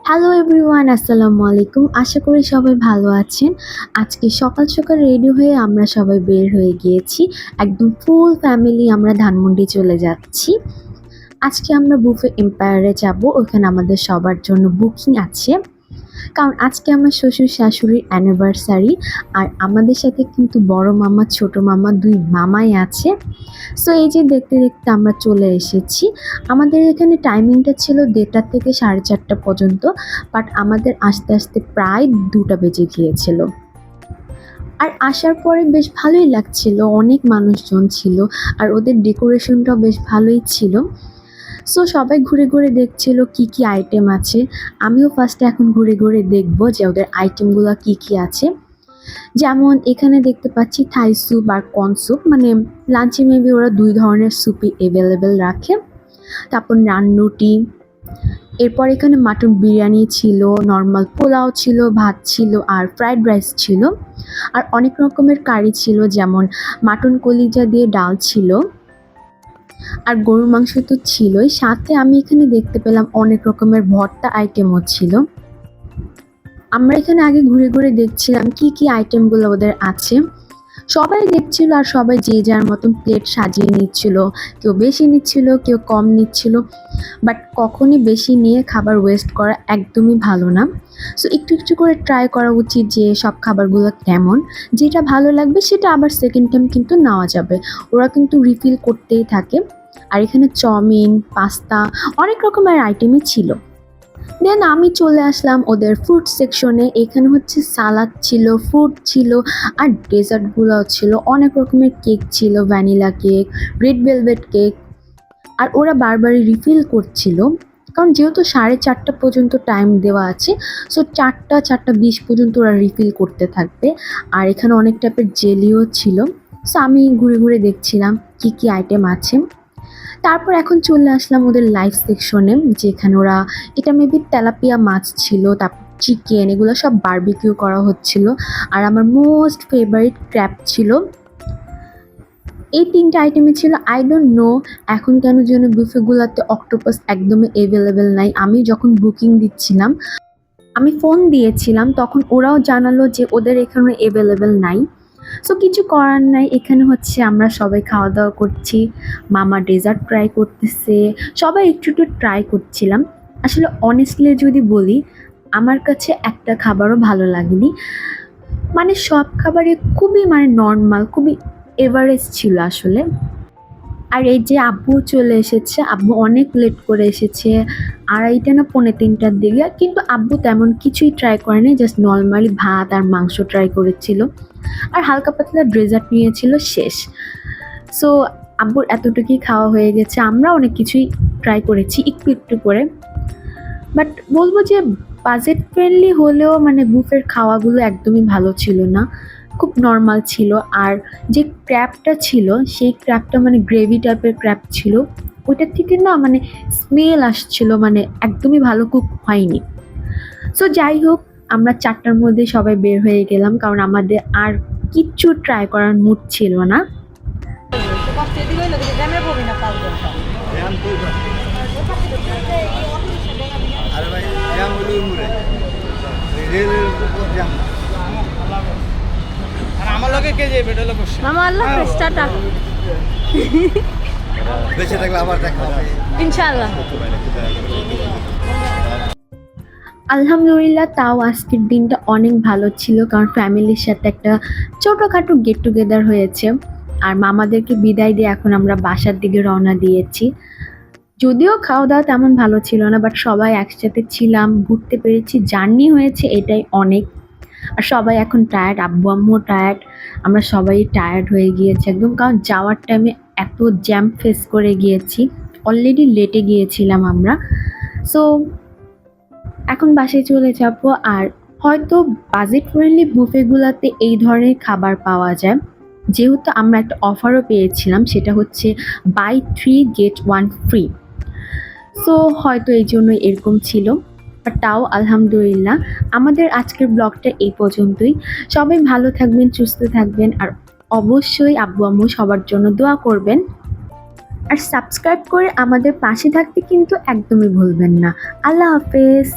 Hello everyone, আসসালামু আলাইকুম। আশা করি সবাই ভালো আছেন। আজকে সকাল সকাল রেডি হয়ে আমরা সবাই বের হয়ে গিয়েছি। একদম ফুল ফ্যামিলি আমরা ধানমন্ডি চলে যাচ্ছি। আজকে আমরা বুফে এম্পায়ারে যাব। ওখানে আমাদের সবার জন্য বুকিং আছে। কারণ আজকে আমার শ্বশুর শাশুড়ির অ্যানিভার্সারি, আর আমাদের সাথে কিন্তু বড় মামা ছোট মামা দুই মামাই আছে। সো এই যে দেখতে দেখতে আমরা চলে এসেছি। আমাদের এখানে টাইমিংটা ছিল 1:30 থেকে 4:30 পর্যন্ত, বাট আমাদের আসতে আসতে প্রায় 2টা বেজে গিয়েছিল। আর আসার পরে বেশ ভালোই লাগছিল, অনেক মানুষজন ছিল আর ওদের ডেকোরেশনটাও বেশ ভালোই ছিল। সো সবাই ঘুরে ঘুরে দেখছিল কি কি আইটেম আছে। আমিও ফার্স্টে এখন ঘুরে ঘুরে দেখব যে ওদের আইটেমগুলো কি কি আছে। যেমন এখানে দেখতে পাচ্ছি থাই স্যুপ আর কর্ন স্যুপ, মানে লাঞ্চে মেবি ওরা 2 ধরনের স্যুপই অ্যাভেলেবেল রাখে। তারপর নান রুটি, এরপর এখানে মাটন বিরিয়ানি ছিল, নর্মাল পোলাও ছিল, ভাত ছিল আর ফ্রাইড রাইস ছিল। আর অনেক রকমের কারি ছিল, যেমন মাটন কলিজা দিয়ে ডাল ছিল, আর গরুর মাংস তো ছিলই, সাথে আমি এখানে দেখতে পেলাম অনেক রকমের ভর্তা আইটেমও ছিল। আমরা এখানে আগে ঘুরে ঘুরে দেখছিলাম কি কি আইটেমগুলো ওদের আছে। সবাই দেখছিল আর সবাই যে যার মতন প্লেট সাজিয়ে নিচ্ছিল, কেউ বেশি নিচ্ছিল কেউ কম নিচ্ছিল। বাট কখনই বেশি নিয়ে খাবার ওয়েস্ট করা একদমই ভালো না। সো একটু একটু করে ট্রাই করা উচিত যে সব খাবারগুলো কেমন, যেটা ভালো লাগবে সেটা আবার সেকেন্ড টাইম কিন্তু নেওয়া যাবে। ওরা কিন্তু রিফিল করতেই থাকে। আর এখানে চাউমিন, পাস্তা, অনেক রকমের আইটেমই ছিল। দেন আমি চলে আসলাম ওদের ফ্রুট সেকশনে। এখানে হচ্ছে সালাদ ছিল, ফ্রুট ছিল আর ডেজার্টগুলোও ছিল। অনেক রকমের কেক ছিল, vanilla cake, red velvet cake. আর ওরা বারবারই রিফিল করছিল, কারণ যেহেতু 4:30 পর্যন্ত টাইম দেওয়া আছে। সো 4:20 পর্যন্ত ওরা রিফিল করতে থাকবে। আর এখানে অনেক টাইপের জেলিও ছিল। সো আমি ঘুরে ঘুরে দেখছিলাম কি কি আইটেম আছে। তারপর এখন চলে আসলাম ওদের লাইভ সেকশনে, যেখানে ওরা, এটা মেবি তেলাপিয়া মাছ ছিল, তারপর চিকেন, এগুলো সব বারবিকিউ করা হচ্ছিল। আর আমার মোস্ট ফেভারিট ক্র্যাব ছিল। এই 3টা আইটেমে ছিল। আই ডোন্ট নো এখন কেন যেন বুফেগুলোতে অক্টোপাস একদমই অ্যাভেলেবেল নাই। আমি যখন বুকিং দিচ্ছিলাম, আমি ফোন দিয়েছিলাম, তখন ওরাও জানালো যে ওদের এখানে অ্যাভেলেবেল নাই। সো কিছু করার নাই। এখানে হচ্ছে আমরা সবাই খাওয়া দাওয়া করছি, মামা ডেজার্ট ট্রাই করতেছে, সবাই একটু একটু ট্রাই করছিলাম। আসলে অনেস্টলি যদি বলি, আমার কাছে একটা খাবারও ভালো লাগেনি। মানে সব খাবারই খুবই নর্মাল, খুবই এভারেজ ছিল আসলে। আর এই যে আব্বু চলে এসেছে, আব্বু অনেক লেট করে এসেছে, 2:30 না 2:45টার দিকে। কিন্তু আব্বু তেমন কিছুই ট্রাই করেনি, জাস্ট নর্মালি ভাত আর মাংস ট্রাই করেছিল আর হালকা পাতলা ডেজার্ট নিয়েছিল, শেষ। সো আব্বুর এতটুকুই খাওয়া হয়ে গেছে। আমরা অনেক কিছুই ট্রাই করেছি একটু একটু করে। বাট বলবো যে বাজেট ফ্রেন্ডলি হলেও বুফের খাওয়াগুলো একদমই ভালো ছিল না, খুব নর্মাল ছিল। আর যে ক্র্যাবটা ছিল, সেই ক্র্যাবটা গ্রেভি টাইপের ক্র্যাব ছিল। ওইটার থেকে না স্মেল আসছিল, একদমই ভালো কুক হয়নি। সো যাই হোক, আমরা 4টার মধ্যে সবাই বের হয়ে গেলাম, কারণ আমাদের আর কিচ্ছু ট্রাই করার মুড ছিল না। আমার লগে কে যাবে এটা হলো কোশ্চেন। মামা আল্লাহ হাফেজ, টাটা, বেঁচে থাকলে আবার দেখা হবে ইনশাআল্লাহ। আলহামদুলিল্লাহ, তাও আজকের দিনটা অনেক ভালো ছিল, কারণ ফ্যামিলির সাথে একটা ছোটোখাটো গেট টুগেদার হয়েছে। আর মামাদেরকে বিদায় দিয়ে এখন আমরা বাসার দিকে রওনা দিয়েছি। যদিও খাওয়া দাওয়া তেমন ভালো ছিল না, বাট সবাই একসাথে ছিলাম, ঘুরতে পেরেছি, জার্নি হয়েছে, এটাই অনেক। আর সবাই এখন টায়ার্ড, আব্বু আম্মু টায়ার্ড, আমরা সবাই টায়ার্ড হয়ে গিয়েছি একদম, কারণ যাওয়ার টাইমে এত জ্যাম ফেস করে গিয়েছি, অলরেডি লেটে গিয়েছিলাম আমরা। সো এখন বাসায় চলে যাব। আর হয়তো বাজেট ফ্রেন্ডলি বুফেগুলোতে এই ধরনের খাবার পাওয়া যায়, যেহেতু আমরা একটা অফারও পেয়েছিলাম, সেটা হচ্ছে বাই 3 গেট 1 ফ্রি। সো হয়তো এই জন্য এরকম ছিল, বাট তাও আলহামদুলিল্লাহ। আমাদের আজকের ব্লগটা এই পর্যন্তই। সবাই ভালো থাকবেন, সুস্থ থাকবেন, আর অবশ্যই আব্বু আম্মু সবার জন্য দোয়া করবেন। আর সাবস্ক্রাইব করে আমাদের পাশে থাকতে কিন্তু একদমই ভুলবেন না। আল্লাহ হাফেজ।